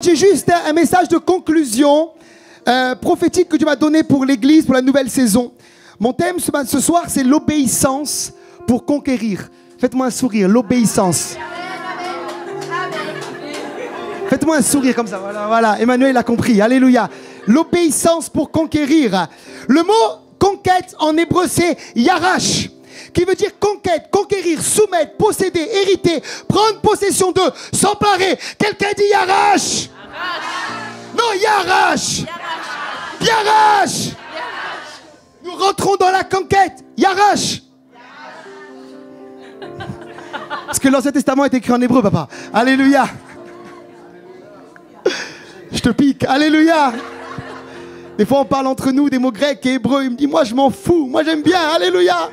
J'ai juste un message de conclusion prophétique que Dieu m'a donné pour l'église, pour la nouvelle saison. Mon thème ce soir, c'est l'obéissance pour conquérir. Faites-moi un sourire, l'obéissance. Faites-moi un sourire comme ça, voilà. Emmanuel a compris, alléluia. L'obéissance pour conquérir. Le mot conquête en hébreu, c'est yarash, qui veut dire conquête, conquérir, soumettre, posséder, hériter, prendre possession de, s'emparer. Quelqu'un dit yarash? Non, yarash. Yarash. Nous rentrons dans la conquête. Yarash. Parce que l'Ancien Testament est écrit en hébreu, papa. Alléluia. Je te pique. Alléluia. Des fois, on parle entre nous des mots grecs et hébreux. Il me dit, moi, je m'en fous. Moi, j'aime bien. Alléluia.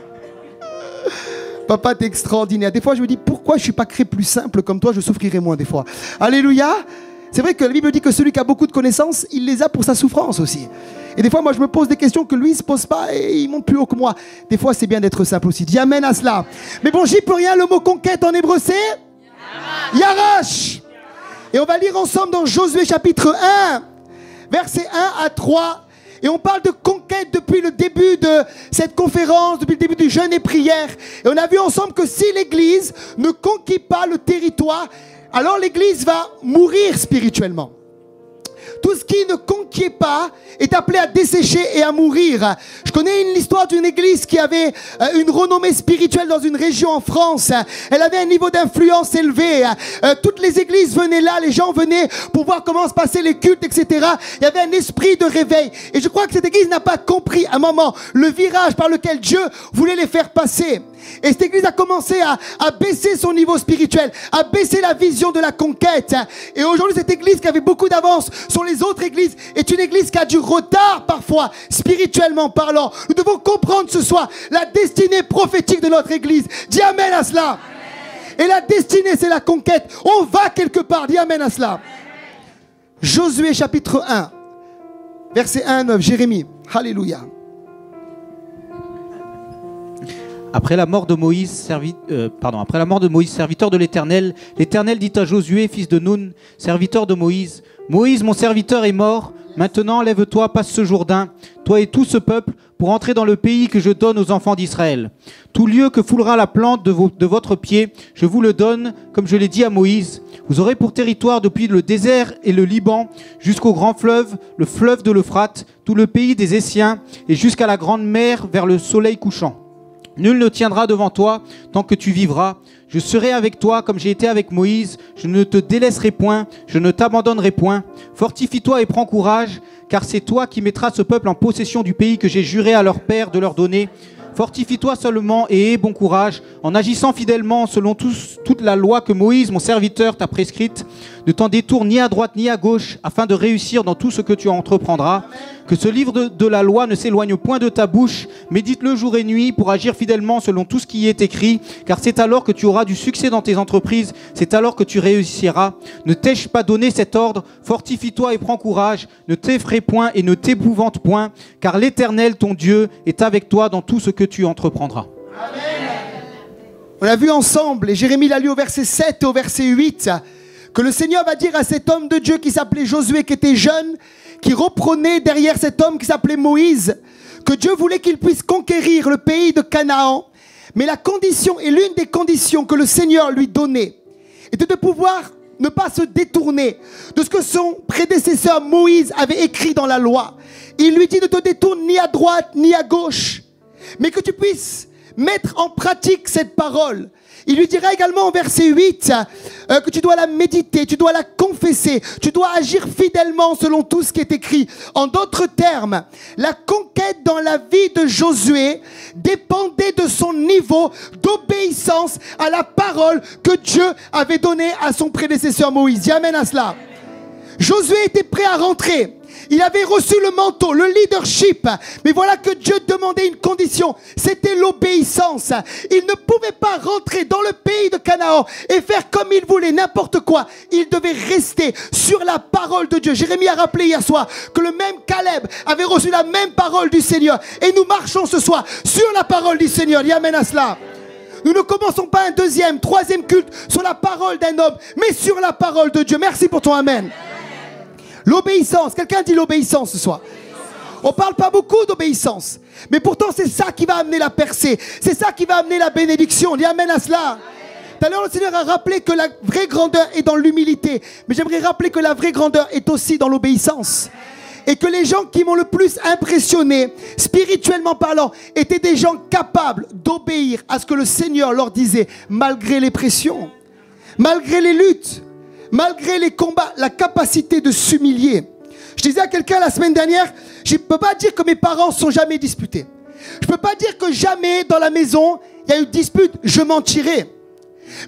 Papa, t'es extraordinaire. Des fois, je me dis, pourquoi je ne suis pas créé plus simple comme toi? Je souffrirai moins des fois. Alléluia. C'est vrai que la Bible dit que celui qui a beaucoup de connaissances, il les a pour sa souffrance aussi. Et des fois, moi, je me pose des questions que lui ne se pose pas et il monte plus haut que moi. Des fois, c'est bien d'être simple aussi. Dis amen à cela. Mais bon, j'y peux rien. Le mot conquête en hébreu, c'est yarash. Et on va lire ensemble dans Josué chapitre 1, versets 1 à 3. Et on parle de conquête depuis le début de cette conférence, depuis le début du jeûne et prière. Et on a vu ensemble que si l'Église ne conquit pas le territoire, alors l'Église va mourir spirituellement. Tout ce qui ne conquiert pas est appelé à dessécher et à mourir. Je connais l'histoire d'une église qui avait une renommée spirituelle dans une région en France. Elle avait un niveau d'influence élevé. Toutes les églises venaient là, les gens venaient pour voir comment se passaient les cultes, etc. Il y avait un esprit de réveil. Et je crois que cette église n'a pas compris à un moment le virage par lequel Dieu voulait les faire passer. Et cette église a commencé à baisser son niveau spirituel, à baisser la vision de la conquête. Et aujourd'hui, cette église qui avait beaucoup d'avance sur les autres églises est une église qui a du retard parfois, spirituellement parlant. Nous devons comprendre ce soir la destinée prophétique de notre église. Dis amen à cela. Amen. Et la destinée, c'est la conquête. On va quelque part. Dis amen à cela. Amen. Josué chapitre 1, verset 1 à 9. Jérémie. Alléluia. Après la mort de Moïse, serviteur de l'Éternel, l'Éternel dit à Josué, fils de Nun, serviteur de Moïse, Moïse, mon serviteur est mort, maintenant lève-toi, passe ce Jourdain, toi et tout ce peuple, pour entrer dans le pays que je donne aux enfants d'Israël. Tout lieu que foulera la plante de votre pied, je vous le donne, comme je l'ai dit à Moïse. Vous aurez pour territoire depuis le désert et le Liban, jusqu'au grand fleuve, le fleuve de l'Euphrate, tout le pays des Essiens, et jusqu'à la grande mer vers le soleil couchant. Nul ne tiendra devant toi tant que tu vivras. Je serai avec toi comme j'ai été avec Moïse. Je ne te délaisserai point, je ne t'abandonnerai point. Fortifie-toi et prends courage, car c'est toi qui mettras ce peuple en possession du pays que j'ai juré à leur père de leur donner. Fortifie-toi seulement et aie bon courage, en agissant fidèlement selon toute la loi que Moïse, mon serviteur, t'a prescrite. Ne t'en détourne ni à droite ni à gauche, afin de réussir dans tout ce que tu entreprendras. Que ce livre de la loi ne s'éloigne point de ta bouche. Médite-le jour et nuit pour agir fidèlement selon tout ce qui y est écrit, car c'est alors que tu auras du succès dans tes entreprises, c'est alors que tu réussiras. Ne t'ai-je pas donné cet ordre? Fortifie-toi et prends courage, ne t'effraie point et ne t'épouvante point, car l'Éternel, ton Dieu, est avec toi dans tout ce que tu entreprendras. Amen. On a vu ensemble, et Jérémie l'a lu au verset 7 et au verset 8, que le Seigneur va dire à cet homme de Dieu qui s'appelait Josué, qui était jeune, qui reprenait derrière cet homme qui s'appelait Moïse, que Dieu voulait qu'il puisse conquérir le pays de Canaan. Mais la condition, et l'une des conditions que le Seigneur lui donnait, était de pouvoir ne pas se détourner de ce que son prédécesseur Moïse avait écrit dans la loi. Il lui dit de te détourner ni à droite ni à gauche, mais que tu puisses mettre en pratique cette parole. Il lui dira également au verset 8 que tu dois la méditer, tu dois la confesser, tu dois agir fidèlement selon tout ce qui est écrit. En d'autres termes, la conquête dans la vie de Josué dépendait de son niveau d'obéissance à la parole que Dieu avait donnée à son prédécesseur Moïse. Dis amen à cela. Josué était prêt à rentrer. Il avait reçu le manteau, le leadership. Mais voilà que Dieu demandait une condition. C'était l'obéissance. Il ne pouvait pas rentrer dans le pays de Canaan et faire comme il voulait, n'importe quoi. Il devait rester sur la parole de Dieu. Jérémie a rappelé hier soir que le même Caleb avait reçu la même parole du Seigneur. Et nous marchons ce soir sur la parole du Seigneur. Dis amen à cela. Nous ne commençons pas un deuxième, troisième culte sur la parole d'un homme, mais sur la parole de Dieu. Merci pour ton amen. L'obéissance. Quelqu'un dit l'obéissance ce soir. On ne parle pas beaucoup d'obéissance. Mais pourtant, c'est ça qui va amener la percée. C'est ça qui va amener la bénédiction. On dit amen à cela. Tout à l'heure, le Seigneur a rappelé que la vraie grandeur est dans l'humilité. Mais j'aimerais rappeler que la vraie grandeur est aussi dans l'obéissance. Et que les gens qui m'ont le plus impressionné, spirituellement parlant, étaient des gens capables d'obéir à ce que le Seigneur leur disait, malgré les pressions, malgré les luttes, malgré les combats, la capacité de s'humilier. Je disais à quelqu'un la semaine dernière, je ne peux pas dire que mes parents ne sont jamais disputés. Je ne peux pas dire que jamais dans la maison, il y a eu dispute, je mentirais.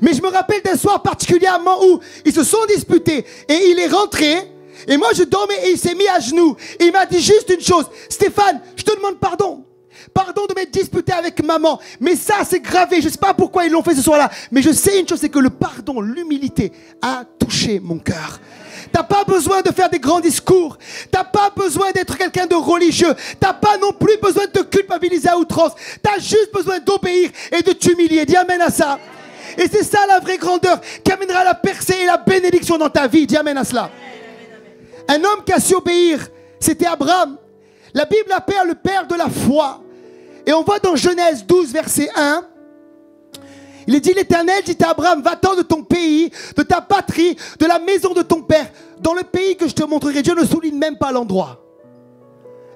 Mais je me rappelle d'un soir particulièrement où ils se sont disputés et il est rentré. Et moi je dormais et il s'est mis à genoux. Et il m'a dit juste une chose. Stéphane, je te demande pardon. Pardon de m'être disputé avec maman. Mais ça c'est gravé. Je ne sais pas pourquoi ils l'ont fait ce soir-là. Mais je sais une chose, c'est que le pardon, l'humilité a touché mon cœur. T'as pas besoin de faire des grands discours. T'as pas besoin d'être quelqu'un de religieux. T'as pas non plus besoin de te culpabiliser à outrance. T'as juste besoin d'obéir et de t'humilier. Dis amen à ça. Et c'est ça la vraie grandeur qui amènera la percée et la bénédiction dans ta vie. Dis amen à cela. Un homme qui a su obéir, c'était Abraham. La Bible l'appelle le père de la foi. Et on voit dans Genèse 12, verset 1, il est dit, l'Éternel dit à Abraham, va-t'en de ton pays, de ta patrie, de la maison de ton père, dans le pays que je te montrerai. Dieu ne souligne même pas l'endroit.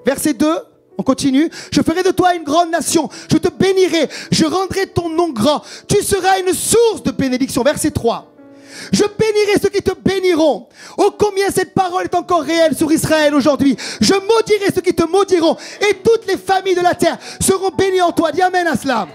Verset 2, on continue. Je ferai de toi une grande nation, je te bénirai, je rendrai ton nom grand. Tu seras une source de bénédiction. Verset 3. Je bénirai ceux qui te béniront. Oh combien cette parole est encore réelle sur Israël aujourd'hui. Je maudirai ceux qui te maudiront. Et toutes les familles de la terre seront bénies en toi. Dis amen à cela.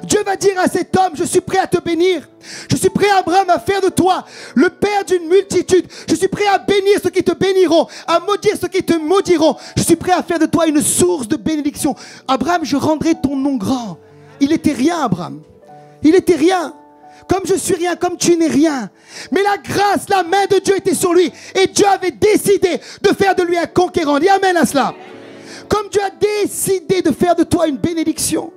Dieu va dire à cet homme, je suis prêt à te bénir. Je suis prêt, Abraham, à faire de toi le père d'une multitude. Je suis prêt à bénir ceux qui te béniront, à maudire ceux qui te maudiront. Je suis prêt à faire de toi une source de bénédiction. Abraham, je rendrai ton nom grand. Il n'était rien, Abraham. Il n'était rien. Comme je suis rien, comme tu n'es rien. Mais la grâce, la main de Dieu était sur lui. Et Dieu avait décidé de faire de lui un conquérant. Dis amen à cela. Comme Dieu a décidé de faire de toi une bénédiction.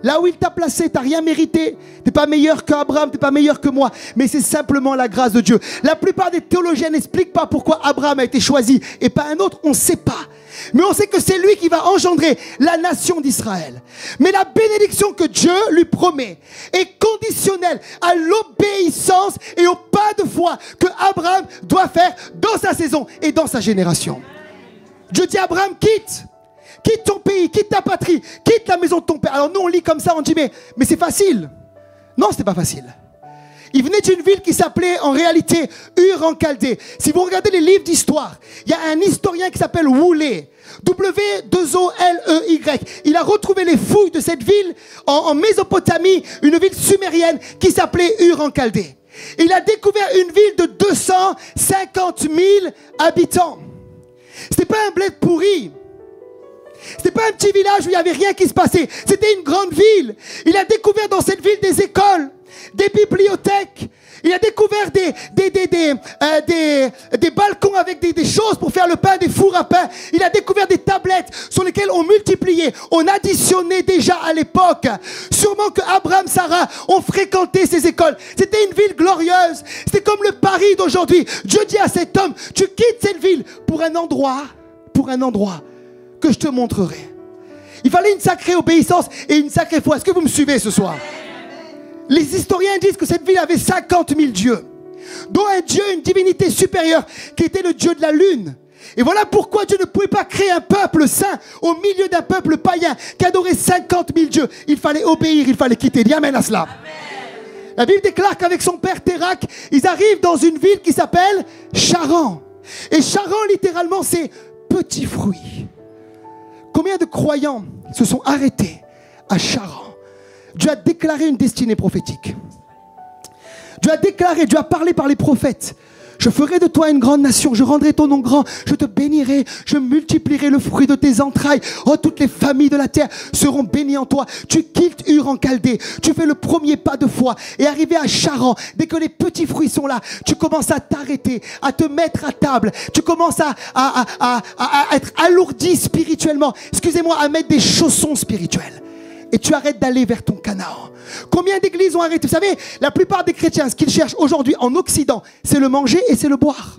Là où il t'a placé, tu n'as rien mérité. Tu n'es pas meilleur qu'Abraham, tu n'es pas meilleur que moi. Mais c'est simplement la grâce de Dieu. La plupart des théologiens n'expliquent pas pourquoi Abraham a été choisi et pas un autre. On ne sait pas. Mais on sait que c'est lui qui va engendrer la nation d'Israël. Mais la bénédiction que Dieu lui promet est conditionnelle à l'obéissance et au pas de foi que Abraham doit faire dans sa saison et dans sa génération. Dieu dit à Abraham, quitte ton pays, quitte ta patrie, quitte la maison de ton père. Alors nous on lit comme ça, on dit mais c'est facile. Non, c'était pas facile. Il venait d'une ville qui s'appelait en réalité Ur en Chaldée. Si vous regardez les livres d'histoire, il y a un historien qui s'appelle Woolley. W-2-O-L-E-Y. Il a retrouvé les fouilles de cette ville en Mésopotamie, une ville sumérienne qui s'appelait Ur en Chaldée. Il a découvert une ville de 250 000 habitants. C'était pas un bled pourri. C'était pas un petit village où il n'y avait rien qui se passait. C'était une grande ville. Il a découvert dans cette ville des écoles, des bibliothèques. Il a découvert des balcons avec des choses pour faire le pain, des fours à pain. Il a découvert des tablettes sur lesquelles on multipliait, on additionnait déjà à l'époque. Sûrement que Abraham, Sarah ont fréquenté ces écoles. C'était une ville glorieuse. C'était comme le Paris d'aujourd'hui. Dieu dit à cet homme, tu quittes cette ville pour un endroit que je te montrerai. Il fallait une sacrée obéissance et une sacrée foi. Est-ce que vous me suivez ce soir? Les historiens disent que cette ville avait 50 000 dieux, dont un dieu, une divinité supérieure, qui était le dieu de la lune. Et voilà pourquoi Dieu ne pouvait pas créer un peuple saint au milieu d'un peuple païen qui adorait 50 000 dieux. Il fallait obéir, il fallait quitter. Dis amen à cela. Amen. La Bible déclare qu'avec son père Térak, ils arrivent dans une ville qui s'appelle Charan. Et Charan, littéralement, c'est petit fruit. Combien de croyants se sont arrêtés à Charan? Dieu a déclaré une destinée prophétique. Dieu a déclaré, Dieu a parlé par les prophètes. Je ferai de toi une grande nation, je rendrai ton nom grand, je te bénirai, je multiplierai le fruit de tes entrailles. Oh, toutes les familles de la terre seront bénies en toi. Tu quittes Ur en Chaldée, tu fais le premier pas de foi. Et arrivé à Charan, dès que les petits fruits sont là, tu commences à t'arrêter, à te mettre à table. Tu commences à être alourdi spirituellement. Excusez-moi, à mettre des chaussons spirituels. Et tu arrêtes d'aller vers ton Canaan. Combien d'églises ont arrêté? Vous savez, la plupart des chrétiens, ce qu'ils cherchent aujourd'hui en Occident, c'est le manger et c'est le boire.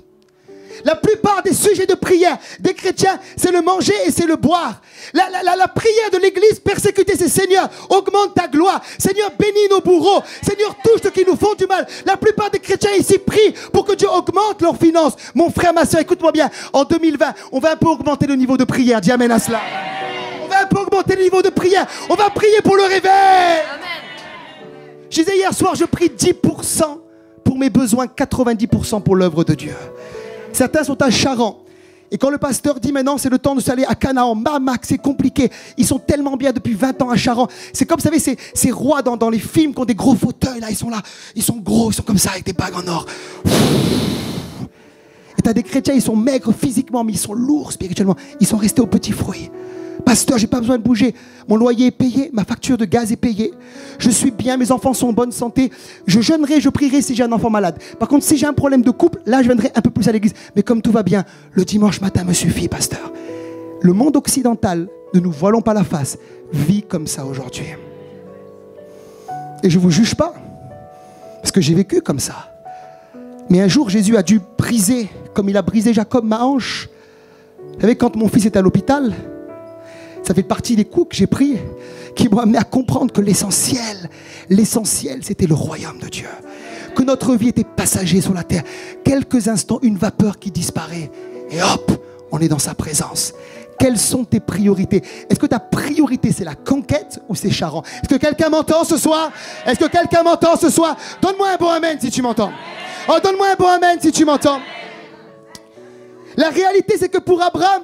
La plupart des sujets de prière des chrétiens, c'est le manger et c'est le boire. La prière de l'église, persécuter ses seigneurs, augmente ta gloire. Seigneur, bénis nos bourreaux. Seigneur, touche ceux qui nous font du mal. La plupart des chrétiens ici prient pour que Dieu augmente leurs finances. Mon frère, ma soeur, écoute-moi bien. En 2020, on va un peu augmenter le niveau de prière. Dis amen à cela. On va un peu augmenter le niveau de prière. On va prier pour le réveil. Je disais hier soir, je prie 10% pour mes besoins, 90% pour l'œuvre de Dieu. Certains sont à Charan. Et quand le pasteur dit maintenant c'est le temps de s'aller à Canaan, Mamac, c'est compliqué. Ils sont tellement bien depuis 20 ans à Charan. C'est comme, vous savez, ces rois dans les films qui ont des gros fauteuils, là, ils sont là, ils sont gros, ils sont comme ça avec des bagues en or. Et t'as des chrétiens, ils sont maigres physiquement, mais ils sont lourds spirituellement. Ils sont restés aux petits fruits. Pasteur, j'ai pas besoin de bouger. Mon loyer est payé, ma facture de gaz est payée. Je suis bien, mes enfants sont en bonne santé. Je jeûnerai, je prierai si j'ai un enfant malade. Par contre, si j'ai un problème de couple, là, je viendrai un peu plus à l'église. Mais comme tout va bien, le dimanche matin me suffit, pasteur. Le monde occidental, ne nous voilons pas la face, vit comme ça aujourd'hui. Et je ne vous juge pas, parce que j'ai vécu comme ça. Mais un jour, Jésus a dû briser, comme il a brisé Jacob, ma hanche. Vous savez, quand mon fils était à l'hôpital, ça fait partie des coups que j'ai pris qui m'ont amené à comprendre que l'essentiel, c'était le royaume de Dieu. Que notre vie était passager sur la terre. Quelques instants, une vapeur qui disparaît. Et hop, on est dans sa présence. Quelles sont tes priorités? Est-ce que ta priorité, c'est la conquête ou c'est Charan? Est-ce que quelqu'un m'entend ce soir? Est-ce que quelqu'un m'entend ce soir? Donne-moi un bon amen si tu m'entends. Oh, donne-moi un bon amen si tu m'entends. La réalité, c'est que pour Abraham,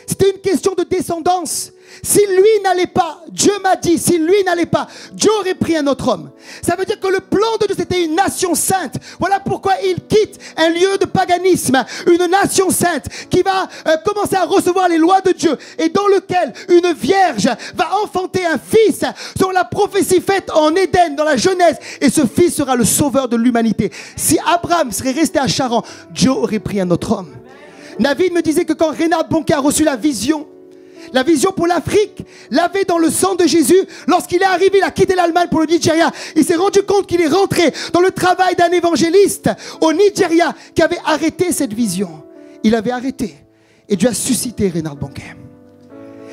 c'était une question de descendance. Si lui n'allait pas, Dieu m'a dit, si lui n'allait pas, Dieu aurait pris un autre homme. Ça veut dire que le plan de Dieu, c'était une nation sainte. Voilà pourquoi il quitte un lieu de paganisme, une nation sainte qui va commencer à recevoir les lois de Dieu et dans lequel une vierge va enfanter un fils selon la prophétie faite en Éden, dans la Genèse. Et ce fils sera le sauveur de l'humanité. Si Abraham serait resté à Charan, Dieu aurait pris un autre homme. David me disait que quand Reinhard Bonnke a reçu la vision pour l'Afrique, l'avait dans le sang de Jésus. Lorsqu'il est arrivé, il a quitté l'Allemagne pour le Nigeria. Il s'est rendu compte qu'il est rentré dans le travail d'un évangéliste au Nigeria qui avait arrêté cette vision. Il avait arrêté. Et Dieu a suscité Reinhard Bonnke.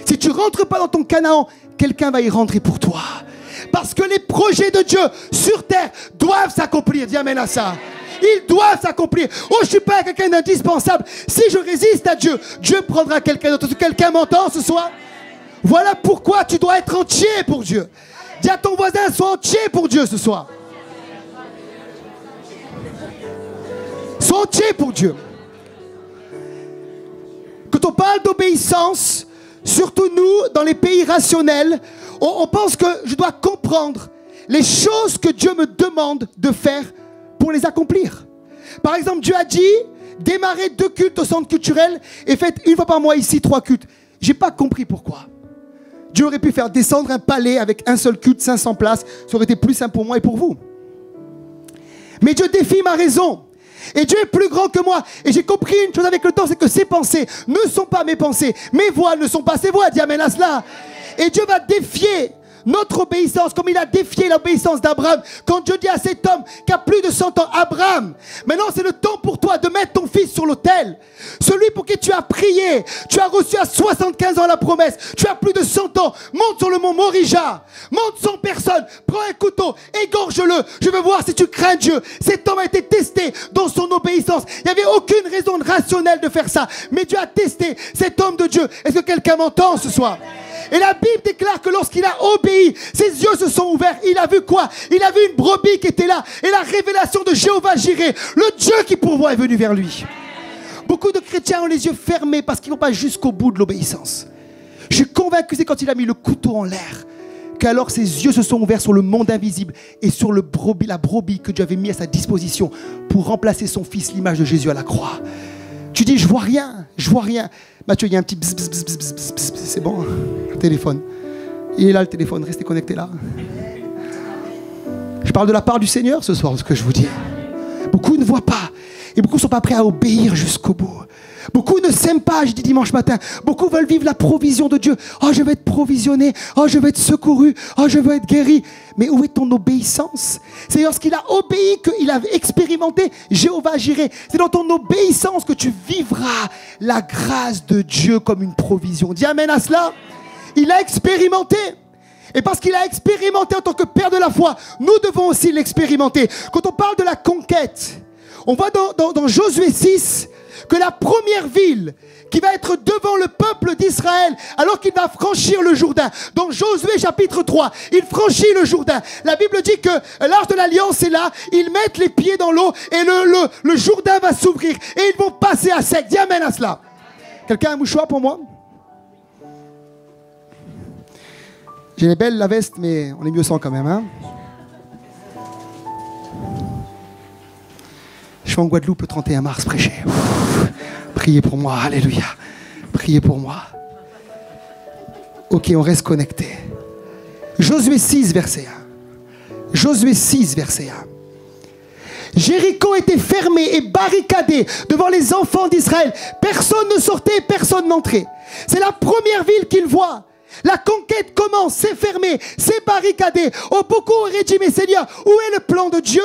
Si tu ne rentres pas dans ton Canaan, quelqu'un va y rentrer pour toi. Parce que les projets de Dieu sur terre doivent s'accomplir. Dis amen à ça. Ils doivent s'accomplir. Oh, je ne suis pas quelqu'un d'indispensable. Si je résiste à Dieu, Dieu prendra quelqu'un d'autre. Quelqu'un m'entend ce soir? Voilà pourquoi tu dois être entier pour Dieu. Dis à ton voisin, sois entier pour Dieu ce soir. Sois entier pour Dieu. Quand on parle d'obéissance, surtout nous, dans les pays rationnels, on pense que je dois comprendre les choses que Dieu me demande de faire pour les accomplir. Par exemple, Dieu a dit, démarrez 2 cultes au centre culturel et faites une fois par mois ici 3 cultes. J'ai pas compris pourquoi. Dieu aurait pu faire descendre un palais avec un seul culte, 500 places. Ça aurait été plus simple pour moi et pour vous. Mais Dieu défie ma raison. Et Dieu est plus grand que moi. Et j'ai compris une chose avec le temps, c'est que ses pensées ne sont pas mes pensées. Mes voix ne sont pas ses voix. Dis amen à cela. Et Dieu va défier notre obéissance, comme il a défié l'obéissance d'Abraham. Quand Dieu dit à cet homme qui a plus de 100 ans, Abraham, maintenant c'est le temps pour toi de mettre ton fils sur l'autel. Celui pour qui tu as prié, tu as reçu à 75 ans la promesse, tu as plus de 100 ans, monte sur le mont Morija, monte sans personne, prends un couteau, égorge-le, je veux voir si tu crains Dieu. Cet homme a été testé dans son obéissance. Il n'y avait aucune raison rationnelle de faire ça, mais Dieu a testé cet homme de Dieu. Est-ce que quelqu'un m'entend ce soir? Et la Bible déclare que lorsqu'il a obéi, ses yeux se sont ouverts. Il a vu quoi? Il a vu une brebis qui était là. Et la révélation de Jéhovah Jireh, le Dieu qui pourvoit, est venu vers lui. Beaucoup de chrétiens ont les yeux fermés parce qu'ils ne vont pas jusqu'au bout de l'obéissance. Je suis convaincu, c'est quand il a mis le couteau en l'air qu'alors ses yeux se sont ouverts sur le monde invisible et sur la brebis que Dieu avait mis à sa disposition pour remplacer son fils, l'image de Jésus à la croix. Tu dis, je vois rien, je vois rien. Mathieu, il y a un petit bzz, bzz, bzz, bzz, bzz, bzz, c'est bon, le téléphone. Il est là le téléphone, restez connectés là. Je parle de la part du Seigneur ce soir, ce que je vous dis. Beaucoup ne voient pas. Et beaucoup ne sont pas prêts à obéir jusqu'au bout. Beaucoup ne s'aiment pas, je dis dimanche matin. Beaucoup veulent vivre la provision de Dieu. Oh, je vais être provisionné. Oh, je vais être secouru. Oh, je veux être guéri. Mais où est ton obéissance? C'est lorsqu'il a obéi qu'il a expérimenté Jéhovah Jireh. C'est dans ton obéissance que tu vivras la grâce de Dieu comme une provision. Dis amen à cela. Il a expérimenté. Et parce qu'il a expérimenté en tant que père de la foi, nous devons aussi l'expérimenter. Quand on parle de la conquête, on voit dans Josué 6 que la première ville qui va être devant le peuple d'Israël alors qu'il va franchir le Jourdain, dans Josué chapitre 3, il franchit le Jourdain. La Bible dit que l'arche de l'alliance est là, ils mettent les pieds dans l'eau et le Jourdain va s'ouvrir et ils vont passer à sec. Dis amen à cela. Quelqu'un a un mouchoir pour moi? J'ai belle la veste, mais on est mieux sans quand même. Hein? Je suis en Guadeloupe le 31 mars prêcher. Priez pour moi, alléluia. Priez pour moi. Ok, on reste connecté. Josué 6, verset 1. Josué 6, verset 1. Jéricho était fermé et barricadé devant les enfants d'Israël. Personne ne sortait, personne n'entrait. C'est la première ville qu'ils voient. La conquête commence, c'est fermé, c'est barricadé. Oh, beaucoup auraient dit, mais Seigneur, où est le plan de Dieu?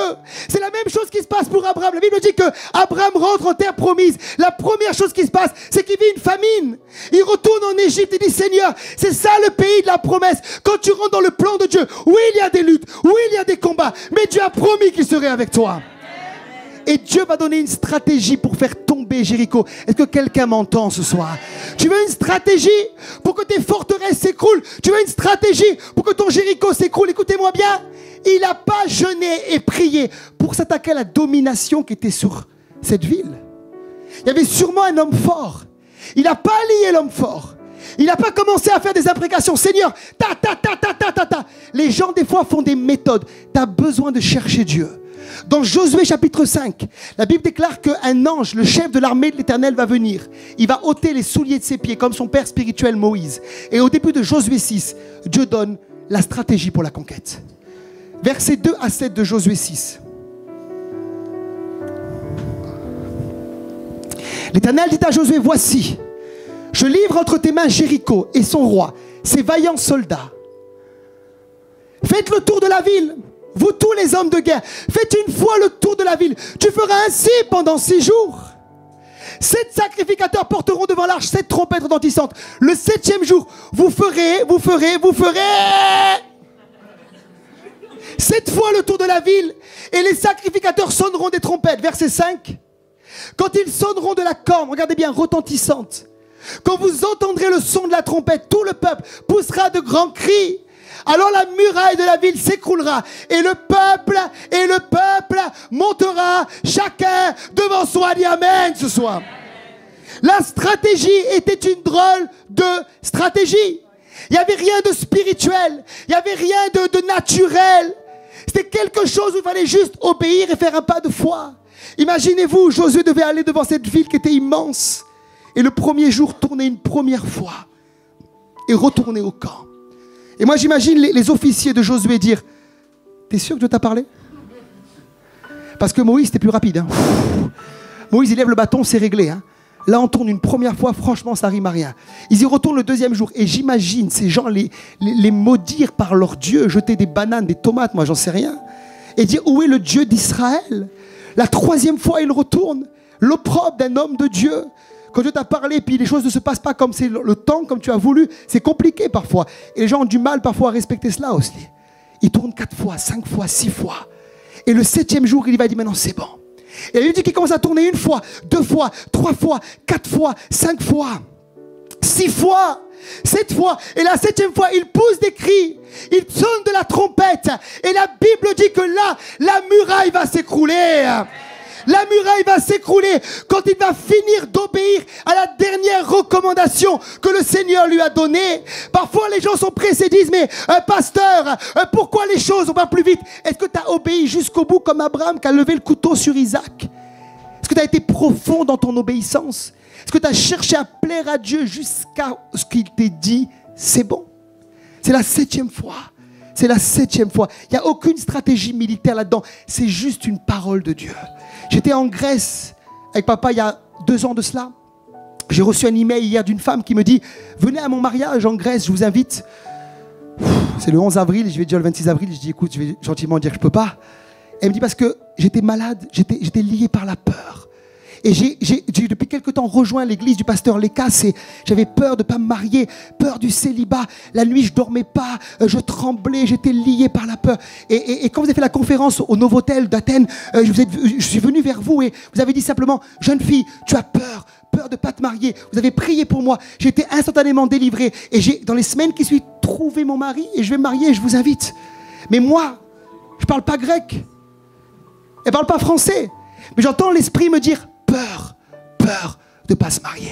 C'est la même chose qui se passe pour Abraham. La Bible dit que Abraham rentre en terre promise. La première chose qui se passe, c'est qu'il vit une famine. Il retourne en Égypte et dit, Seigneur, c'est ça le pays de la promesse. Quand tu rentres dans le plan de Dieu, oui, il y a des luttes, oui, il y a des combats, mais Dieu a promis qu'il serait avec toi. Et Dieu va donner une stratégie pour faire tomber Jéricho. Est-ce que quelqu'un m'entend ce soir? Tu veux une stratégie pour que tes forteresses s'écroulent? Tu veux une stratégie pour que ton Jéricho s'écroule? Écoutez-moi bien. Il n'a pas jeûné et prié pour s'attaquer à la domination qui était sur cette ville. Il y avait sûrement un homme fort. Il n'a pas lié l'homme fort. Il n'a pas commencé à faire des imprécations. Seigneur, ta. Les gens des fois font des méthodes. Tu as besoin de chercher Dieu. Dans Josué chapitre 5, la Bible déclare qu'un ange, le chef de l'armée de l'Éternel, va venir. Il va ôter les souliers de ses pieds, comme son père spirituel Moïse. Et au début de Josué 6, Dieu donne la stratégie pour la conquête. Versets 2 à 7 de Josué 6. L'Éternel dit à Josué, voici, je livre entre tes mains Jéricho et son roi, ses vaillants soldats. Faites le tour de la ville. Vous tous les hommes de guerre, faites une fois le tour de la ville. Tu feras ainsi pendant 6 jours. 7 sacrificateurs porteront devant l'arche 7 trompettes retentissantes. Le 7e jour, vous ferez 7 fois le tour de la ville et les sacrificateurs sonneront des trompettes. Verset 5. Quand ils sonneront de la corne, regardez bien, retentissante. Quand vous entendrez le son de la trompette, tout le peuple poussera de grands cris. Alors la muraille de la ville s'écroulera et le peuple montera chacun devant soi. Dis amen ce soir. La stratégie était une drôle de stratégie. Il n'y avait rien de spirituel, il n'y avait rien de naturel. C'était quelque chose où il fallait juste obéir et faire un pas de foi. Imaginez-vous, Josué devait aller devant cette ville qui était immense et le premier jour tourner une première fois et retourner au camp. Et moi j'imagine les officiers de Josué dire, t'es sûr que Dieu t'a parlé? Parce que Moïse c'était plus rapide. Hein. Moïse il lève le bâton, c'est réglé. Hein. Là on tourne une première fois, franchement ça rime à rien. Ils y retournent le 2e jour. Et j'imagine ces gens les maudire par leur Dieu, jeter des bananes, des tomates, moi j'en sais rien. Et dire où est le Dieu d'Israël? La 3e fois ils retournent. L'opprobre d'un homme de Dieu. Quand Dieu t'a parlé, puis les choses ne se passent pas comme c'est le temps, comme tu as voulu, c'est compliqué parfois. Et les gens ont du mal parfois à respecter cela aussi. Ils tournent 4 fois, 5 fois, 6 fois. Et le 7e jour, il va dire, maintenant c'est bon. Et il dit qu'il commence à tourner 1 fois, 2 fois, 3 fois, 4 fois, 5 fois, 6 fois, 7 fois. Et la 7e fois, il pousse des cris. Il sonne de la trompette. Et la Bible dit que là, la muraille va s'écrouler. La muraille va s'écrouler quand il va finir d'obéir à la dernière recommandation que le Seigneur lui a donnée. Parfois les gens sont pressés et disent, mais pasteur, pourquoi les choses vont pas plus vite? Est-ce que tu as obéi jusqu'au bout comme Abraham qui a levé le couteau sur Isaac? Est-ce que tu as été profond dans ton obéissance? Est-ce que tu as cherché à plaire à Dieu jusqu'à ce qu'il t'ait dit, c'est bon? C'est la 7e fois. C'est la 7e fois. Il n'y a aucune stratégie militaire là-dedans. C'est juste une parole de Dieu. J'étais en Grèce avec papa il y a 2 ans de cela. J'ai reçu un email hier d'une femme qui me dit « Venez à mon mariage en Grèce, je vous invite. » C'est le 11 avril, je vais déjà le 26 avril. Je dis « Écoute, je vais gentiment dire que je ne peux pas. » Elle me dit « Parce que j'étais malade, j'étais lié par la peur. » Et j'ai depuis quelque temps rejoint l'église du pasteur Lécas et j'avais peur de ne pas me marier, peur du célibat. La nuit, je ne dormais pas, je tremblais, j'étais lié par la peur. Et quand vous avez fait la conférence au Novotel d'Athènes, je suis venu vers vous et vous avez dit simplement « Jeune fille, tu as peur de ne pas te marier. » Vous avez prié pour moi. J'ai été instantanément délivré. Et dans les semaines qui suivent, trouvé mon mari et je vais me marier et je vous invite. Mais moi, je ne parle pas grec. Elle ne parle pas français. Mais j'entends l'esprit me dire peur de ne pas se marier.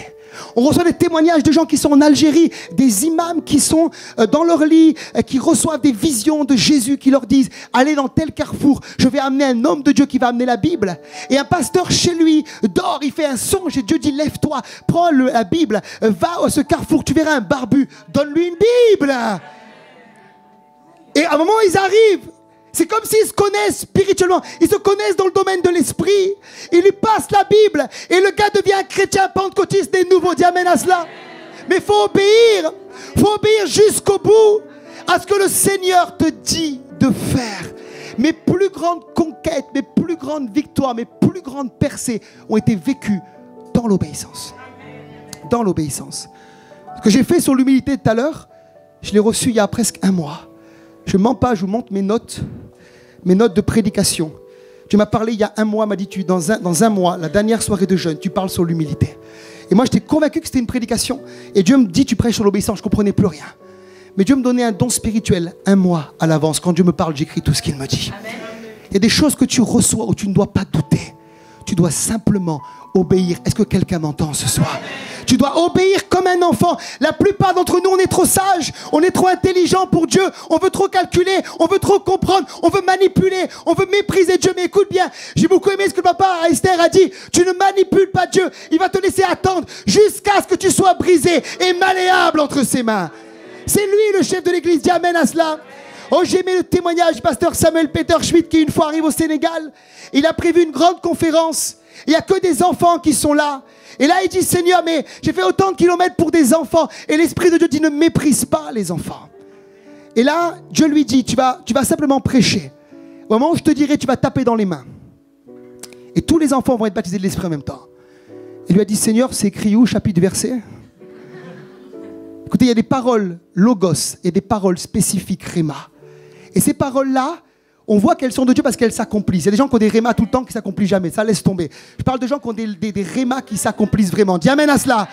On reçoit des témoignages de gens qui sont en Algérie, des imams qui sont dans leur lit, qui reçoivent des visions de Jésus qui leur disent « Allez dans tel carrefour, je vais amener un homme de Dieu qui va amener la Bible. » Et un pasteur chez lui dort, il fait un songe et Dieu dit « Lève-toi, prends la Bible, va à ce carrefour, tu verras un barbu, donne-lui une Bible. » Et à un moment, ils arrivent. C'est comme s'ils se connaissent spirituellement. Ils se connaissent dans le domaine de l'esprit. Ils lui passent la Bible. Et le gars devient un chrétien pentecôtiste des nouveaux. Dis amen à cela. Mais il faut obéir. Il faut obéir jusqu'au bout à ce que le Seigneur te dit de faire. Mes plus grandes conquêtes, mes plus grandes victoires, mes plus grandes percées ont été vécues dans l'obéissance. Dans l'obéissance. Ce que j'ai fait sur l'humilité tout à l'heure, je l'ai reçu il y a presque 1 mois. Je ne mens pas, je vous montre mes notes de prédication. Tu m'as parlé il y a 1 mois, m'a dit dans un mois, la dernière soirée de jeûne, tu parles sur l'humilité. Et moi, j'étais convaincu que c'était une prédication. Et Dieu me dit, tu prêches sur l'obéissance, je ne comprenais plus rien. Mais Dieu me donnait un don spirituel 1 mois à l'avance. Quand Dieu me parle, j'écris tout ce qu'il me dit. Amen. Il y a des choses que tu reçois où tu ne dois pas douter. Tu dois simplement obéir. Est-ce que quelqu'un m'entend ce soir ? Tu dois obéir comme un enfant. La plupart d'entre nous, on est trop sages, on est trop intelligents pour Dieu. On veut trop calculer, on veut trop comprendre, on veut manipuler, on veut mépriser Dieu. Mais écoute bien, j'ai beaucoup aimé ce que le papa à Esther a dit. Tu ne manipules pas Dieu. Il va te laisser attendre jusqu'à ce que tu sois brisé et malléable entre ses mains. C'est lui le chef de l'église. Dis amen à cela. Oh, j'ai aimé le témoignage du pasteur Samuel Peter Schmidt qui une fois arrive au Sénégal. Il a prévu une grande conférence. Il n'y a que des enfants qui sont là. Et là, il dit, Seigneur, mais j'ai fait autant de kilomètres pour des enfants. Et l'Esprit de Dieu dit, ne méprise pas les enfants. Et là, Dieu lui dit, tu vas simplement prêcher. Au moment où je te dirai, tu vas taper dans les mains. Et tous les enfants vont être baptisés de l'Esprit en même temps. Il lui a dit, Seigneur, c'est écrit où, chapitre, verset ? Écoutez, il y a des paroles logos et des paroles spécifiques réma. Et ces paroles-là, on voit qu'elles sont de Dieu parce qu'elles s'accomplissent. Il y a des gens qui ont des rémas tout le temps qui ne s'accomplissent jamais. Ça laisse tomber. Je parle de gens qui ont des rémas qui s'accomplissent vraiment. Dis amen à cela.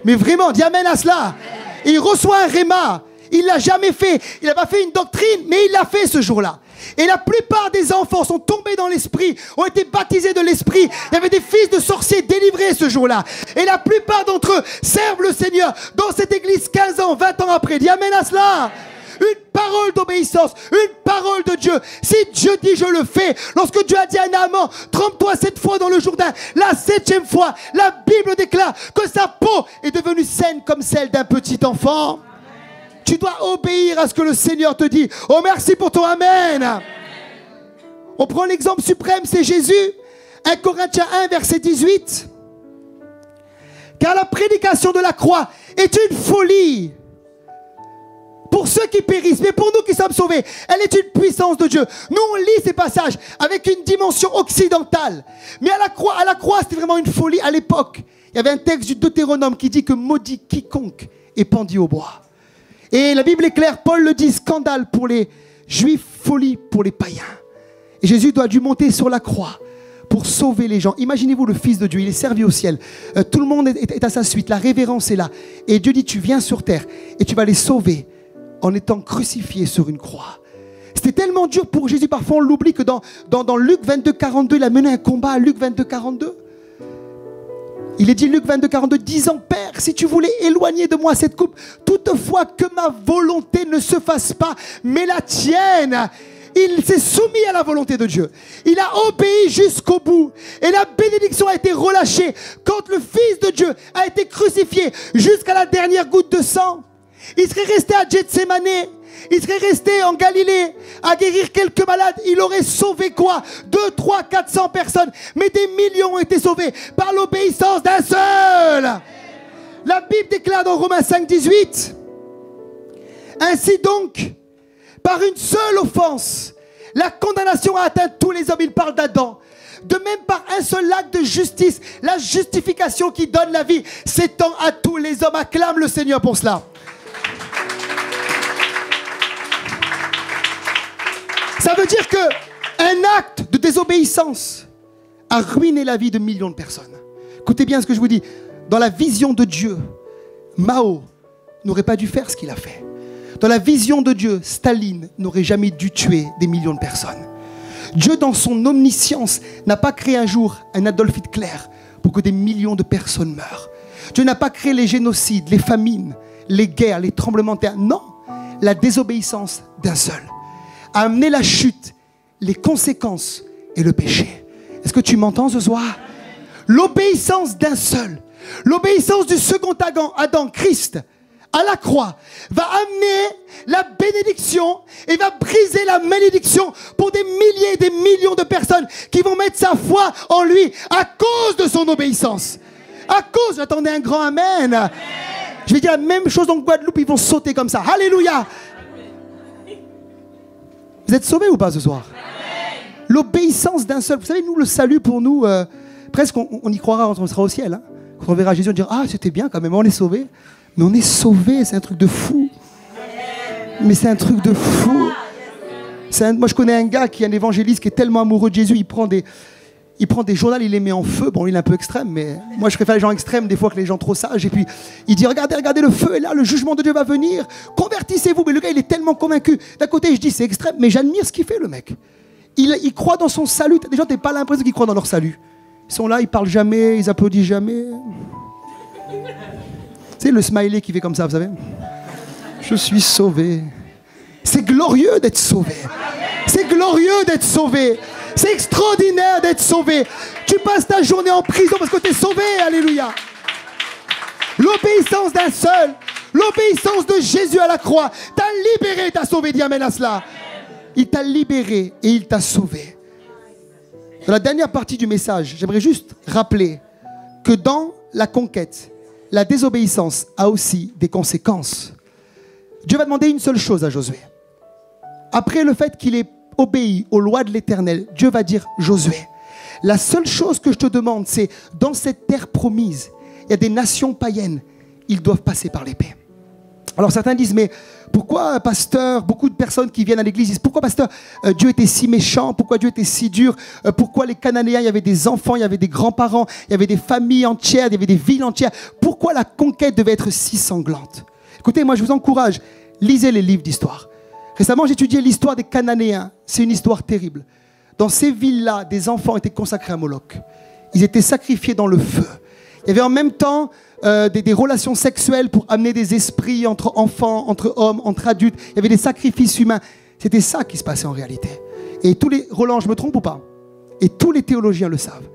Mais vraiment, dis amen à cela. Et il reçoit un réma. Il ne l'a jamais fait. Il n'a pas fait une doctrine, mais il l'a fait ce jour-là. Et la plupart des enfants sont tombés dans l'esprit, ont été baptisés de l'esprit. Il y avait des fils de sorciers délivrés ce jour-là. Et la plupart d'entre eux servent le Seigneur dans cette église 15 ans, 20 ans après. Dis amen à cela. Une parole d'obéissance, une parole de Dieu. Si Dieu dit je le fais, lorsque Dieu a dit à Naaman, trempe-toi 7 fois dans le Jourdain, la 7e fois, la Bible déclare que sa peau est devenue saine comme celle d'un petit enfant. Tu dois obéir à ce que le Seigneur te dit. Oh, merci pour ton amen. On prend l'exemple suprême, c'est Jésus. 1 Corinthiens 1, verset 18. Car la prédication de la croix est une folie pour ceux qui périssent, mais pour nous qui sommes sauvés, elle est une puissance de Dieu. Nous, on lit ces passages avec une dimension occidentale. Mais à la croix, c'était vraiment une folie à l'époque. Il y avait un texte du Deutéronome qui dit que maudit quiconque est pendu au bois. Et la Bible est claire, Paul le dit, scandale pour les Juifs, folie pour les païens. Et Jésus doit dû monter sur la croix pour sauver les gens. Imaginez-vous le Fils de Dieu, il est servi au ciel. Tout le monde est à sa suite, la révérence est là. Et Dieu dit, tu viens sur terre et tu vas les sauver en étant crucifié sur une croix. C'était tellement dur pour Jésus, parfois on l'oublie que dans Luc 22, 42, il a mené un combat à Luc 22, 42. Il est dit, Luc 22, 42, disant, Père, si tu voulais éloigner de moi cette coupe, toutefois que ma volonté ne se fasse pas, mais la tienne. Il s'est soumis à la volonté de Dieu. Il a obéi jusqu'au bout. Et la bénédiction a été relâchée quand le Fils de Dieu a été crucifié jusqu'à la dernière goutte de sang. Il serait resté à Gethsémané. il serait resté en Galilée à guérir quelques malades, il aurait sauvé quoi? 2, 3, 400 personnes. Mais des millions ont été sauvés par l'obéissance d'un seul. La Bible déclare dans Romains 5, 18. Ainsi donc, par une seule offense, la condamnation a atteint tous les hommes. Il parle d'Adam. De même par un seul acte de justice, la justification qui donne la vie s'étend à tous les hommes. Acclame le Seigneur pour cela. Ça veut dire qu'un acte de désobéissance a ruiné la vie de millions de personnes. Écoutez bien ce que je vous dis. Dans la vision de Dieu, Mao n'aurait pas dû faire ce qu'il a fait. Dans la vision de Dieu, Staline n'aurait jamais dû tuer des millions de personnes. Dieu, dans son omniscience, n'a pas créé un jour un Adolf Hitler pour que des millions de personnes meurent. Dieu n'a pas créé les génocides, les famines, les guerres, les tremblements de terre. Non, la désobéissance d'un seul a amené la chute, les conséquences et le péché. Est-ce que tu m'entends ce soir? L'obéissance d'un seul, l'obéissance du second Adam, Christ, à la croix, va amener la bénédiction et va briser la malédiction pour des milliers et des millions de personnes qui vont mettre sa foi en lui à cause de son obéissance. À cause, j'attendais un grand amen. Amen. Je vais dire la même chose en Guadeloupe, ils vont sauter comme ça. Alléluia. Vous êtes sauvés ou pas ce soir? L'obéissance d'un seul. Vous savez, nous, le salut pour nous, presque on y croira quand on sera au ciel. Hein. Quand on verra Jésus, on dira, ah, c'était bien quand même, on est sauvés. Mais on est sauvés, c'est un truc de fou. Mais c'est un truc de fou. Moi, je connais un gars qui est un évangéliste qui est tellement amoureux de Jésus, il prend des journaux, il les met en feu. Bon, il est un peu extrême, mais moi, je préfère les gens extrêmes des fois que les gens trop sages. Et puis, il dit, regardez, le feu est là, le jugement de Dieu va venir. Convertissez-vous. Mais le gars, il est tellement convaincu. D'un côté, je dis, c'est extrême, mais j'admire ce qu'il fait, le mec. Il croit dans son salut. Des gens, t'as pas l'impression qu'ils croient dans leur salut. Ils sont là, ils parlent jamais, ils applaudissent jamais. C'est le smiley qui fait comme ça, vous savez. Je suis sauvé. C'est glorieux d'être sauvé. C'est glorieux d'être sauvé. C'est extraordinaire d'être sauvé. Tu passes ta journée en prison parce que tu es sauvé. Alléluia. L'obéissance d'un seul, l'obéissance de Jésus à la croix t'a libéré, t'a sauvé. Dis amen à cela. Il t'a libéré et il t'a sauvé. Dans la dernière partie du message, j'aimerais juste rappeler que dans la conquête, la désobéissance a aussi des conséquences. Dieu va demander une seule chose à Josué. Après le fait qu'il ait obéi aux lois de l'Éternel, Dieu va dire, Josué, la seule chose que je te demande, c'est dans cette terre promise, il y a des nations païennes, ils doivent passer par l'épée. Alors certains disent, mais pourquoi, pasteur, beaucoup de personnes qui viennent à l'église disent, pourquoi, pasteur, Dieu était si méchant, pourquoi Dieu était si dur, pourquoi les Cananéens, il y avait des enfants, il y avait des grands-parents, il y avait des familles entières, il y avait des villes entières, pourquoi la conquête devait être si sanglante? Écoutez, moi je vous encourage, lisez les livres d'histoire. Récemment, j'ai étudié l'histoire des Cananéens, c'est une histoire terrible. Dans ces villes-là, des enfants étaient consacrés à Moloch. Ils étaient sacrifiés dans le feu. Il y avait en même temps des relations sexuelles pour amener des esprits entre enfants, entre hommes, entre adultes. Il y avait des sacrifices humains. C'était ça qui se passait en réalité. Et tous les... Roland, je me trompe ou pas? Et tous les théologiens le savent.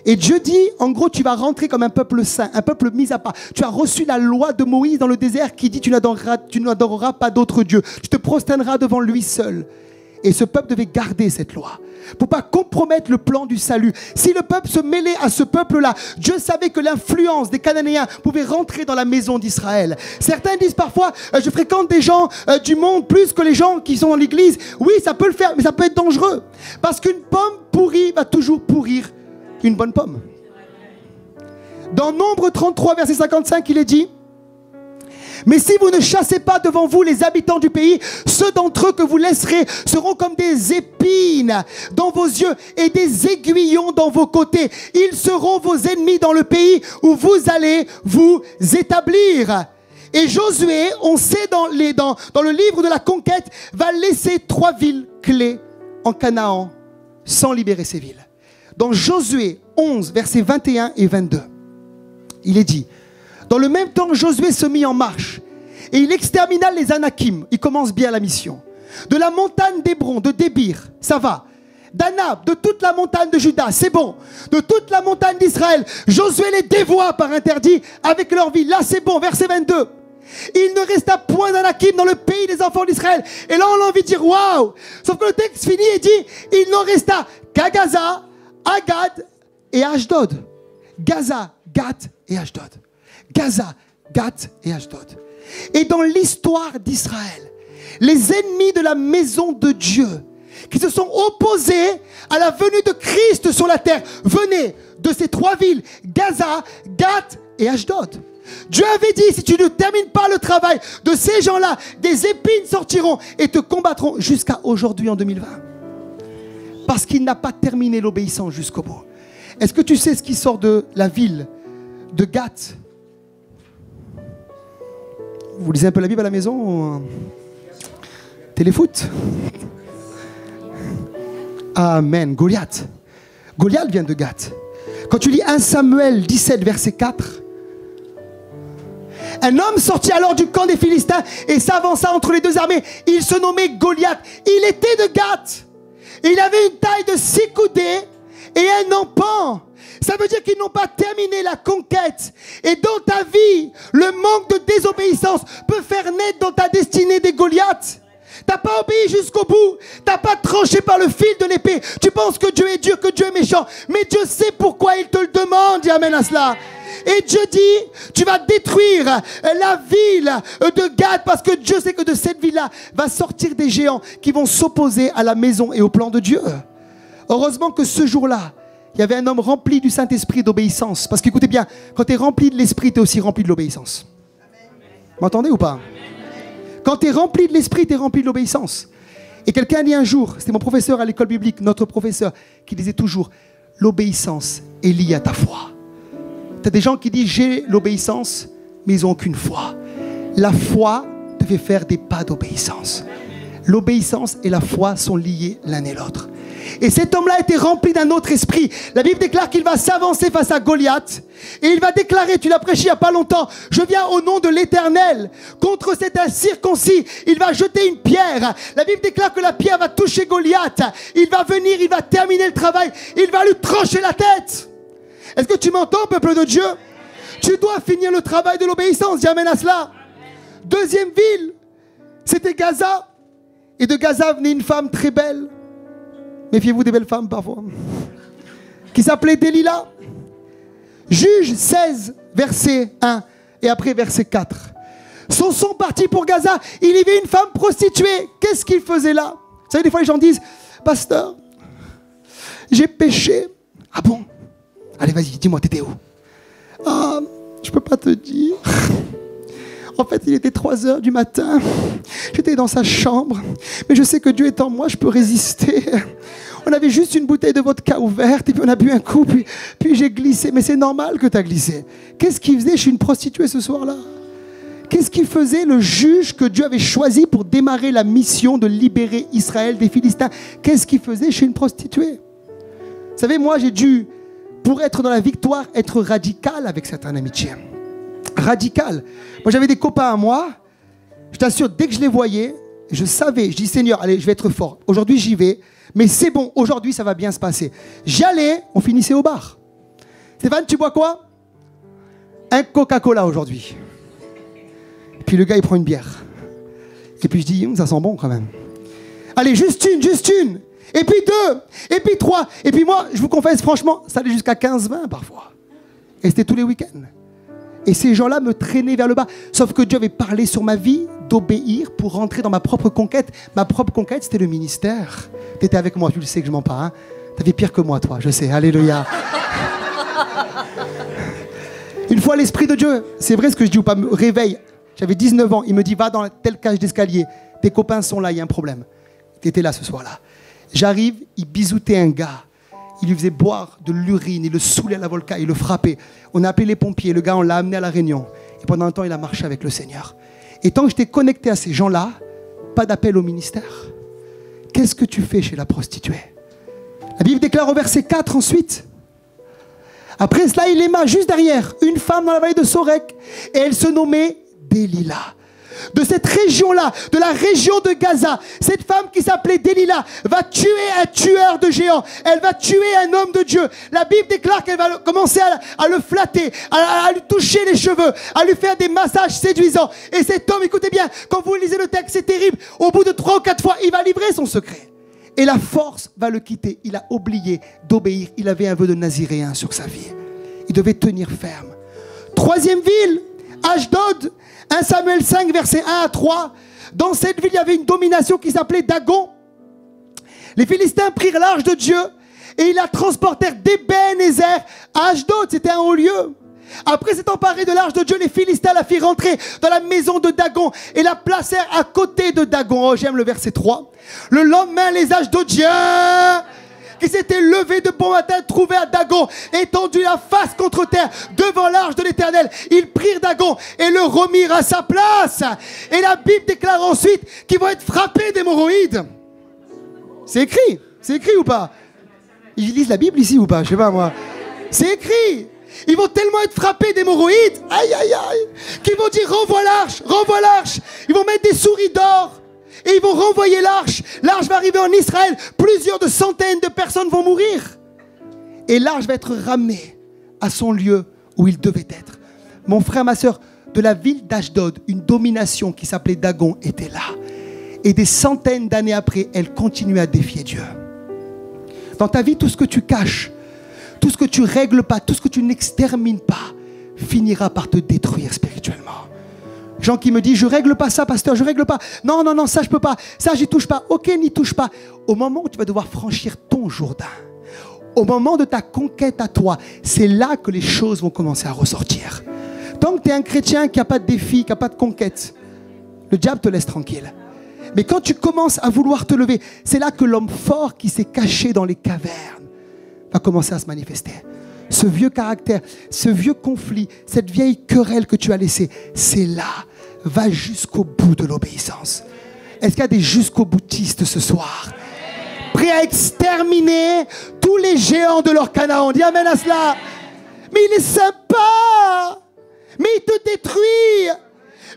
Et Dieu dit, en gros, tu vas rentrer comme un peuple saint, un peuple mis à part. Tu as reçu la loi de Moïse dans le désert qui dit, tu n'adoreras pas d'autre Dieu. Tu te prosterneras devant lui seul. Et ce peuple devait garder cette loi pour ne pas compromettre le plan du salut. Si le peuple se mêlait à ce peuple-là, Dieu savait que l'influence des Cananéens pouvait rentrer dans la maison d'Israël. Certains disent parfois, je fréquente des gens du monde plus que les gens qui sont dans l'église. Oui, ça peut le faire, mais ça peut être dangereux. Parce qu'une pomme pourrie va toujours pourrir une bonne pomme. Dans Nombre 33, verset 55, il est dit, mais si vous ne chassez pas devant vous les habitants du pays, ceux d'entre eux que vous laisserez seront comme des épines dans vos yeux et des aiguillons dans vos côtés. Ils seront vos ennemis dans le pays où vous allez vous établir. Et Josué, on sait dans le livre de la conquête, va laisser 3 villes clés en Canaan sans libérer ces villes. Dans Josué 11, versets 21 et 22, il est dit, dans le même temps, Josué se mit en marche et il extermina les Anakim. Il commence bien la mission. De la montagne d'Hébron, de Débir, ça va. D'Anab, de toute la montagne de Juda, c'est bon. De toute la montagne d'Israël, Josué les dévoie par interdit avec leur vie. Là, c'est bon, verset 22. Il ne resta point d'Anakim dans le pays des enfants d'Israël. Et là, on a envie de dire waouh. Sauf que le texte finit et dit il n'en resta qu'à Gaza, à Gad et à Ashdod. Gaza, Gath et Ashdod. Gaza, Gath et Ashdod. Et dans l'histoire d'Israël, les ennemis de la maison de Dieu qui se sont opposés à la venue de Christ sur la terre venaient de ces trois villes, Gaza, Gath et Ashdod. Dieu avait dit, si tu ne termines pas le travail de ces gens-là, des épines sortiront et te combattront jusqu'à aujourd'hui en 2020. Parce qu'il n'a pas terminé l'obéissance jusqu'au bout. Est-ce que tu sais ce qui sort de la ville de Gath? Vous lisez un peu la Bible à la maison? Téléfoot? Amen. Goliath. Goliath vient de Gath. Quand tu lis 1 Samuel 17, verset 4, un homme sortit alors du camp des Philistins et s'avança entre les deux armées. Il se nommait Goliath. Il était de Gath. Il avait une taille de 6 coudées et un empan. Ça veut dire qu'ils n'ont pas terminé la conquête. Et dans ta vie, le manque de désobéissance peut faire naître dans ta destinée des Goliaths. T'as pas obéi jusqu'au bout. T'as pas tranché par le fil de l'épée. Tu penses que Dieu est dur, que Dieu est méchant. Mais Dieu sait pourquoi il te le demande. Dis amen à cela. Et Dieu dit, tu vas détruire la ville de Gad parce que Dieu sait que de cette ville-là va sortir des géants qui vont s'opposer à la maison et au plan de Dieu. Heureusement que ce jour-là, il y avait un homme rempli du Saint-Esprit d'obéissance. Parce qu'écoutez bien, quand tu es rempli de l'Esprit, tu es aussi rempli de l'obéissance. Vous m'entendez ou pas? Quand tu es rempli de l'Esprit, tu es rempli de l'obéissance. Et quelqu'un a dit un jour, c'était mon professeur à l'école biblique, notre professeur, qui disait toujours, l'obéissance est liée à ta foi. Tu as des gens qui disent, j'ai l'obéissance, mais ils n'ont aucune foi. La foi te fait faire des pas d'obéissance. L'obéissance et la foi sont liées l'un et l'autre. Et cet homme-là était rempli d'un autre esprit. La Bible déclare qu'il va s'avancer face à Goliath. Et il va déclarer, tu l'as prêché il n'y a pas longtemps, je viens au nom de l'Éternel. Contre cet incirconcis, il va jeter une pierre. La Bible déclare que la pierre va toucher Goliath. Il va venir, il va terminer le travail. Il va lui trancher la tête. Est-ce que tu m'entends, peuple de Dieu? Tu dois finir le travail de l'obéissance. Dis amen à cela. Deuxième ville, c'était Gaza. Et de Gaza venait une femme très belle. Méfiez-vous des belles femmes parfois. Qui s'appelait Delilah. Juge 16, verset 1. Et après verset 4. Sont partis pour Gaza. Il y avait une femme prostituée. Qu'est-ce qu'il faisait là? Vous savez, des fois les gens disent, pasteur, j'ai péché. Ah bon? Allez, vas-y, dis-moi, t'étais où? Ah, je peux pas te dire. En fait, il était 3h du matin. J'étais dans sa chambre. Mais je sais que Dieu est en moi, je peux résister. On avait juste une bouteille de vodka ouverte. Et puis on a bu un coup. Puis j'ai glissé. Mais c'est normal que tu as glissé. Qu'est-ce qu'il faisait? Je suis une prostituée ce soir-là. Qu'est-ce qu'il faisait le juge que Dieu avait choisi pour démarrer la mission de libérer Israël des Philistins? Qu'est-ce qu'il faisait? Je suis une prostituée. Vous savez, moi, j'ai dû, pour être dans la victoire, être radical avec certaines amitiés. Radical. Moi, j'avais des copains à moi. Je t'assure, dès que je les voyais, je savais, je dis Seigneur, allez, je vais être fort. Aujourd'hui, j'y vais. Mais c'est bon, aujourd'hui, ça va bien se passer. J'y allais, on finissait au bar. Stéphane, tu bois quoi? Un Coca-Cola aujourd'hui. Et puis le gars, il prend une bière. Et puis je dis, ça sent bon quand même. Allez, juste une. Et puis 2. Et puis 3. Et puis moi, je vous confesse, franchement, ça allait jusqu'à 15-20 parfois. Et c'était tous les week-ends. Et ces gens-là me traînaient vers le bas. Sauf que Dieu avait parlé sur ma vie d'obéir pour rentrer dans ma propre conquête. Ma propre conquête, c'était le ministère. Tu étais avec moi, tu le sais que je mens pas. Hein? Tu avais pire que moi, toi, je sais. Alléluia. Une fois, l'Esprit de Dieu, c'est vrai ce que je dis ou pas, me réveille. J'avais 19 ans. Il me dit, va dans telle cage d'escalier. Tes copains sont là, il y a un problème. Tu étais là ce soir-là. J'arrive, il bisoutait un gars. Il lui faisait boire de l'urine, il le saoulait à la volca, il le frappait. On a appelé les pompiers, le gars, on l'a amené à la Réunion. Et pendant un temps, il a marché avec le Seigneur. Et tant que j'étais connecté à ces gens-là, pas d'appel au ministère. Qu'est-ce que tu fais chez la prostituée? La Bible déclare au verset 4 ensuite. Après cela, il aima juste derrière une femme dans la vallée de Sorek. Et elle se nommait Delilah. de cette région-là, de la région de Gaza, cette femme qui s'appelait Delilah, va tuer un tueur de géants. Elle va tuer un homme de Dieu. La Bible déclare qu'elle va commencer à le flatter, à lui toucher les cheveux, à lui faire des massages séduisants. Et cet homme, écoutez bien, quand vous lisez le texte, c'est terrible. Au bout de 3 ou 4 fois, il va livrer son secret. Et la force va le quitter. Il a oublié d'obéir. Il avait un vœu de naziréen sur sa vie. Il devait tenir ferme. 3e ville, Ashdod, 1 Samuel 5, versets 1 à 3. Dans cette ville, il y avait une domination qui s'appelait Dagon. Les Philistins prirent l'arche de Dieu et ils la transportèrent d'Ében-Ézer à Ashdod. C'était un haut lieu. Après s'être emparés de l'arche de Dieu, les Philistins la firent rentrer dans la maison de Dagon et la placèrent à côté de Dagon. Oh, j'aime le verset 3. Le lendemain, les Ashdodiens qui s'étaient levés de bon matin trouvèrent Dagon étendu la face contre terre devant l'arche de l'Éternel. Ils prirent Dagon et le remirent à sa place. Et la Bible déclare ensuite qu'ils vont être frappés d'hémorroïdes. C'est écrit ou pas? Ils lisent la Bible ici ou pas? Je sais pas moi. C'est écrit. Ils vont tellement être frappés d'hémorroïdes, aïe aïe aïe, qu'ils vont dire renvoie l'arche, renvoie l'arche. Ils vont mettre des souris d'or et ils vont renvoyer l'arche. L'arche va arriver en Israël, plusieurs de centaines de personnes vont mourir. Et l'arche va être ramenée à son lieu où il devait être. Mon frère, ma soeur, de la ville d'Ashdod, une domination qui s'appelait Dagon était là. Et des centaines d'années après, elle continuait à défier Dieu. Dans ta vie, tout ce que tu caches, tout ce que tu règles pas, tout ce que tu n'extermines pas, finira par te détruire spirituellement. Gens qui me disent, je règle pas ça, pasteur, je règle pas. Non, non, non, ça je peux pas. Ça j'y touche pas. Ok, n'y touche pas. Au moment où tu vas devoir franchir ton Jourdain, au moment de ta conquête à toi, c'est là que les choses vont commencer à ressortir. Tant que tu es un chrétien qui n'a pas de défi, qui n'a pas de conquête, le diable te laisse tranquille. Mais quand tu commences à vouloir te lever, c'est là que l'homme fort qui s'est caché dans les cavernes va commencer à se manifester. Ce vieux caractère, ce vieux conflit, cette vieille querelle que tu as laissée, c'est là. Va jusqu'au bout de l'obéissance. Est-ce qu'il y a des jusqu'au boutistes ce soir? Prêts à exterminer tous les géants de leur Canaan. Dis amen à cela. Mais il est sympa. Mais il te détruit.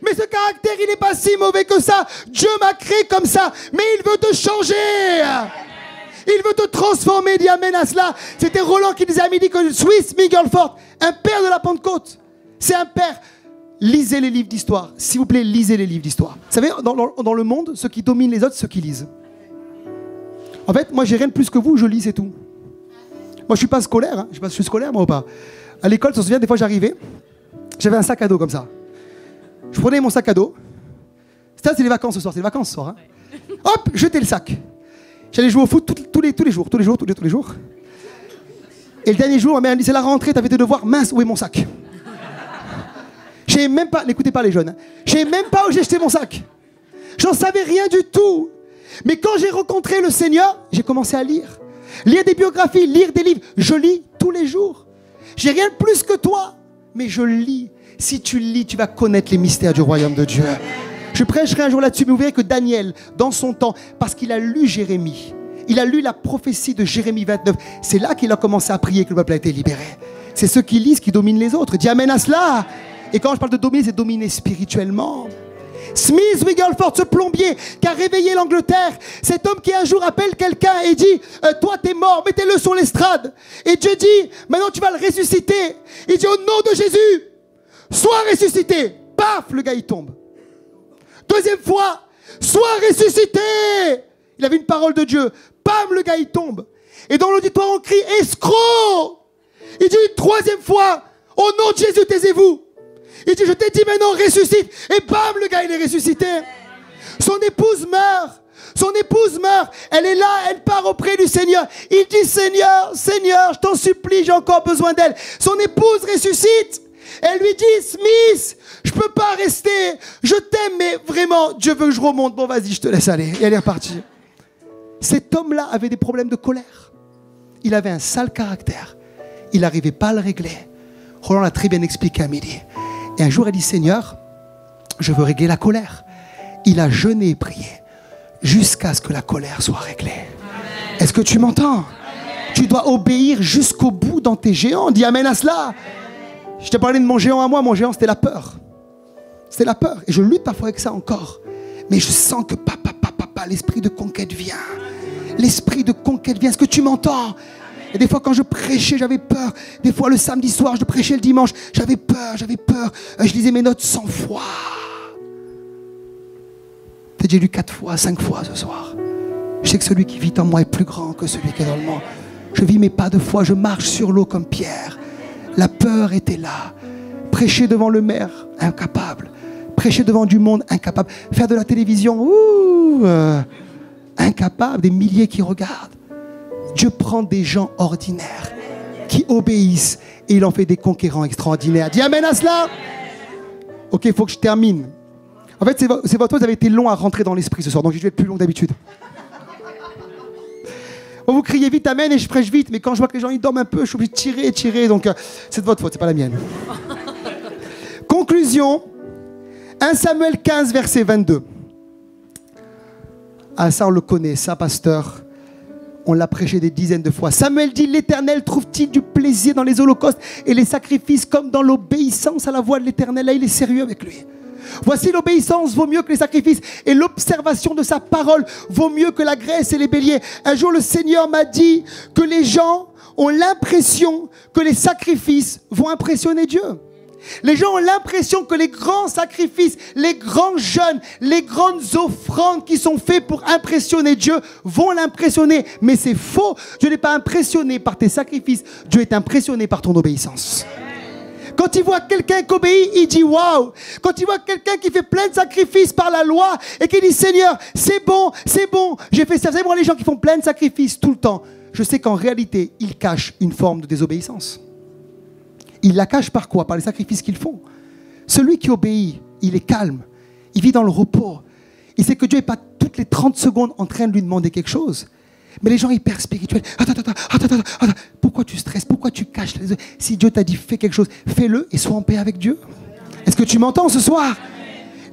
Mais ce caractère, il n'est pas si mauvais que ça. Dieu m'a créé comme ça. Mais il veut te changer. Il veut te transformer, dis amen à cela. C'était Roland qui nous a dit que Swiss Miguelfort, un père de la Pentecôte, c'est un père. Lisez les livres d'histoire. S'il vous plaît, lisez les livres d'histoire. Vous savez, dans le monde, ceux qui dominent les autres, c'est ceux qui lisent. En fait, moi, j'ai rien de plus que vous, je lis, c'est tout. Moi, je suis pas scolaire. Hein. Je sais pas si je suis scolaire, moi, ou pas. À l'école, je me souviens, des fois, j'arrivais, j'avais un sac à dos comme ça. Je prenais mon sac à dos. Ça, c'est les vacances ce soir. C'est les vacances ce soir. Hein. Hop, jetais le sac. J'allais jouer au foot tous les jours. Et le dernier jour, ma mère me dit, c'est la rentrée, t'avais tes devoirs. Mince, où est mon sac? Je savais même pas, n'écoutez pas les jeunes, hein. Je savais même pas où j'ai jeté mon sac. J'en savais rien du tout. Mais quand j'ai rencontré le Seigneur, j'ai commencé à lire. Lire des biographies, lire des livres. Je lis tous les jours. J'ai rien de plus que toi, mais je lis. Si tu lis, tu vas connaître les mystères du royaume de Dieu. Je prêcherai un jour là-dessus, mais vous verrez que Daniel, dans son temps, parce qu'il a lu Jérémie, il a lu la prophétie de Jérémie 29, c'est là qu'il a commencé à prier que le peuple a été libéré. C'est ceux qui lisent qui dominent les autres. Dis amen à cela. Et quand je parle de dominer, c'est dominer spirituellement. Smith Wigglesworth, ce plombier qui a réveillé l'Angleterre, cet homme qui un jour appelle quelqu'un et dit toi t'es mort, mettez-le sur l'estrade. Et Dieu dit maintenant tu vas le ressusciter. Il dit au nom de Jésus, sois ressuscité. Paf, le gars il tombe. Deuxième fois, sois ressuscité. Il avait une parole de Dieu. Bam, le gars il tombe. Et dans l'auditoire on crie escroc. Il dit une troisième fois, au nom de Jésus taisez-vous. Il dit je t'ai dit maintenant ressuscite. Et bam, le gars il est ressuscité. Son épouse meurt. Son épouse meurt. Elle est là, elle part auprès du Seigneur. Il dit Seigneur, Seigneur, je t'en supplie, j'ai encore besoin d'elle. Son épouse ressuscite. Elle lui dit Smith, je peux pas rester. Je t'aime, mais vraiment, Dieu veut que je remonte. Bon, vas-y, je te laisse aller. Et elle est repartie. Cet homme-là avait des problèmes de colère. Il avait un sale caractère. Il n'arrivait pas à le régler. Roland l'a très bien expliqué à midi. Et un jour, elle dit Seigneur, je veux régler la colère. Il a jeûné et prié jusqu'à ce que la colère soit réglée. Amen. Est-ce que tu m'entends? Amen. Tu dois obéir jusqu'au bout dans tes géants. Dis amen à cela. Amen. Je t'ai parlé de mon géant à moi. Mon géant, c'était la peur. C'est la peur. Et je lutte parfois avec ça encore. Mais je sens que papa, l'esprit de conquête vient. L'esprit de conquête vient. Est-ce que tu m'entends? Et des fois quand je prêchais, j'avais peur. Des fois le samedi soir, je prêchais le dimanche. J'avais peur. Je lisais mes notes 100 fois. Peut-être j'ai lu 4 fois, 5 fois ce soir. Je sais que celui qui vit en moi est plus grand que celui qui est dans le monde. Je vis mes pas de foi, je marche sur l'eau comme Pierre. La peur était là. Prêcher devant le maire, incapable. Prêcher devant du monde, incapable. Faire de la télévision, incapable. Des milliers qui regardent. Dieu prend des gens ordinaires qui obéissent et il en fait des conquérants extraordinaires. Dis amen à cela. Ok, il faut que je termine. En fait, c'est votre faute, vous avez été long à rentrer dans l'esprit ce soir, donc je vais être plus long que d'habitude. Vous criez vite amen et je prêche vite, mais quand je vois que les gens ils dorment un peu, je suis obligé de tirer, donc c'est de votre faute, c'est pas la mienne. Conclusion, 1 Samuel 15, verset 22. Ah ça on le connaît, ça pasteur, on l'a prêché des dizaines de fois. Samuel dit, l'Éternel trouve-t-il du plaisir dans les holocaustes et les sacrifices comme dans l'obéissance à la voix de l'Éternel? Là il est sérieux avec lui. Voici l'obéissance vaut mieux que les sacrifices et l'observation de sa parole vaut mieux que la graisse et les béliers. Un jour le Seigneur m'a dit que les gens ont l'impression que les sacrifices vont impressionner Dieu. Les gens ont l'impression que les grands sacrifices, les grands jeûnes, les grandes offrandes qui sont faits pour impressionner Dieu vont l'impressionner. Mais c'est faux. Dieu n'est pas impressionné par tes sacrifices. Dieu est impressionné par ton obéissance. Quand il voit quelqu'un qui obéit, il dit waouh. Quand il voit quelqu'un qui fait plein de sacrifices par la loi et qui dit Seigneur, c'est bon, j'ai fait ça. Vous savez, moi, les gens qui font plein de sacrifices tout le temps, je sais qu'en réalité, ils cachent une forme de désobéissance. Ils la cachent par quoi? Par les sacrifices qu'ils font. Celui qui obéit, il est calme, il vit dans le repos. Il sait que Dieu n'est pas toutes les 30 secondes en train de lui demander quelque chose. Mais les gens hyper spirituels, attends, pourquoi tu stresses? Pourquoi tu caches? Si Dieu t'a dit fais quelque chose, fais-le et sois en paix avec Dieu. Est-ce que tu m'entends ce soir?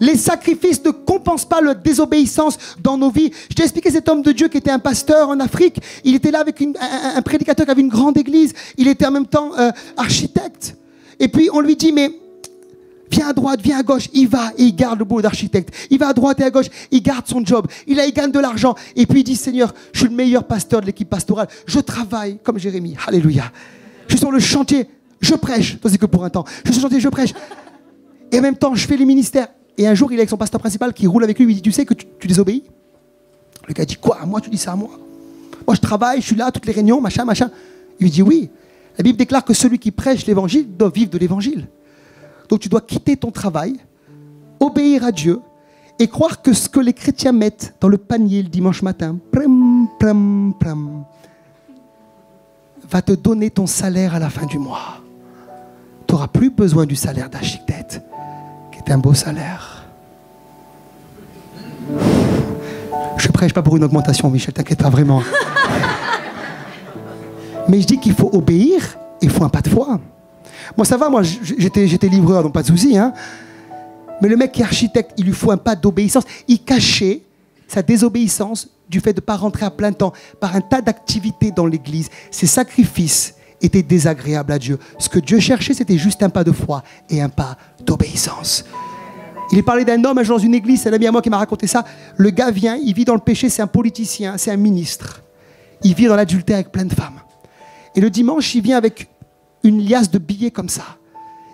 Les sacrifices ne compensent pas la désobéissance dans nos vies. Je t'ai expliqué cet homme de Dieu qui était un pasteur en Afrique. Il était là avec un prédicateur qui avait une grande église. Il était en même temps architecte. Et puis on lui dit, mais viens à droite, viens à gauche. Il va et il garde le boulot d'architecte. Il va à droite et à gauche, il garde son job. Il gagne de l'argent. Et puis il dit, Seigneur, je suis le meilleur pasteur de l'équipe pastorale. Je travaille comme Jérémie. Alléluia. Je suis sur le chantier, je prêche. C'est que pour un temps. Je suis sur le chantier, je prêche. Et en même temps, je fais les ministères. Et un jour, il est avec son pasteur principal qui roule avec lui. Il lui dit, tu sais que tu désobéis? Le gars dit, quoi? À moi, tu dis ça à moi? Moi, je travaille, je suis là, toutes les réunions, machin. Il lui dit, oui. La Bible déclare que celui qui prêche l'évangile doit vivre de l'évangile. Donc tu dois quitter ton travail, obéir à Dieu et croire que ce que les chrétiens mettent dans le panier le dimanche matin, va te donner ton salaire à la fin du mois. Tu n'auras plus besoin du salaire d'architecte, qui est un beau salaire. Je ne prêche pas pour une augmentation, Michel, t'inquiète pas vraiment. Mais je dis qu'il faut obéir et il faut un pas de foi. Moi ça va, moi j'étais livreur, donc pas de souci. Hein. Mais le mec qui est architecte, il lui faut un pas d'obéissance. Il cachait sa désobéissance du fait de ne pas rentrer à plein temps par un tas d'activités dans l'église. Ses sacrifices étaient désagréables à Dieu. Ce que Dieu cherchait, c'était juste un pas de foi et un pas d'obéissance. Il est parlé d'un homme un jour dans une église, c'est un ami à moi qui m'a raconté ça. Le gars vient, il vit dans le péché, c'est un politicien, c'est un ministre. Il vit dans l'adultère avec plein de femmes. Et le dimanche, il vient avec une liasse de billets comme ça.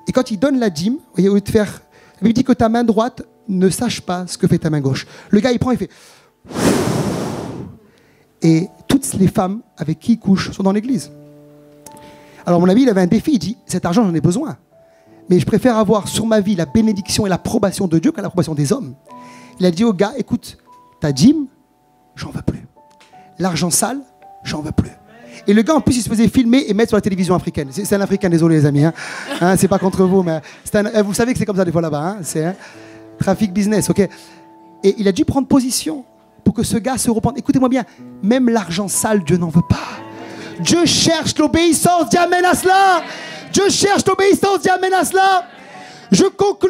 Et quand il donne la dîme, vous voyez, au lieu de faire... Il lui dit que ta main droite ne sache pas ce que fait ta main gauche. Le gars, il prend, il fait... Et toutes les femmes avec qui il couche sont dans l'église. Alors mon ami, il avait un défi, il dit, cet argent, j'en ai besoin. Mais je préfère avoir sur ma vie la bénédiction et l'approbation de Dieu qu'à l'approbation des hommes. Il a dit au gars, écoute, ta dîme, j'en veux plus. L'argent sale, j'en veux plus. Et le gars, en plus, il se faisait filmer et mettre sur la télévision africaine. C'est un Africain, désolé les amis. Hein, c'est pas contre vous, mais vous savez que c'est comme ça des fois là-bas. Hein, c'est trafic business, ok. Et il a dû prendre position pour que ce gars se repente. Écoutez-moi bien, même l'argent sale, Dieu n'en veut pas. Dieu cherche l'obéissance, dis amen à cela. Dieu cherche l'obéissance, dis amen à cela. Je conclus.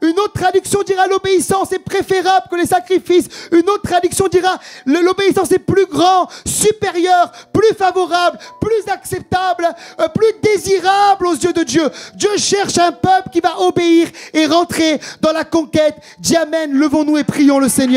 Une autre traduction dira l'obéissance est préférable que les sacrifices. Une autre traduction dira l'obéissance est plus grand, supérieur, plus favorable, plus acceptable. acceptable, plus désirable aux yeux de Dieu. Dieu cherche un peuple qui va obéir et rentrer dans la conquête. Dis amen, levons-nous et prions le Seigneur.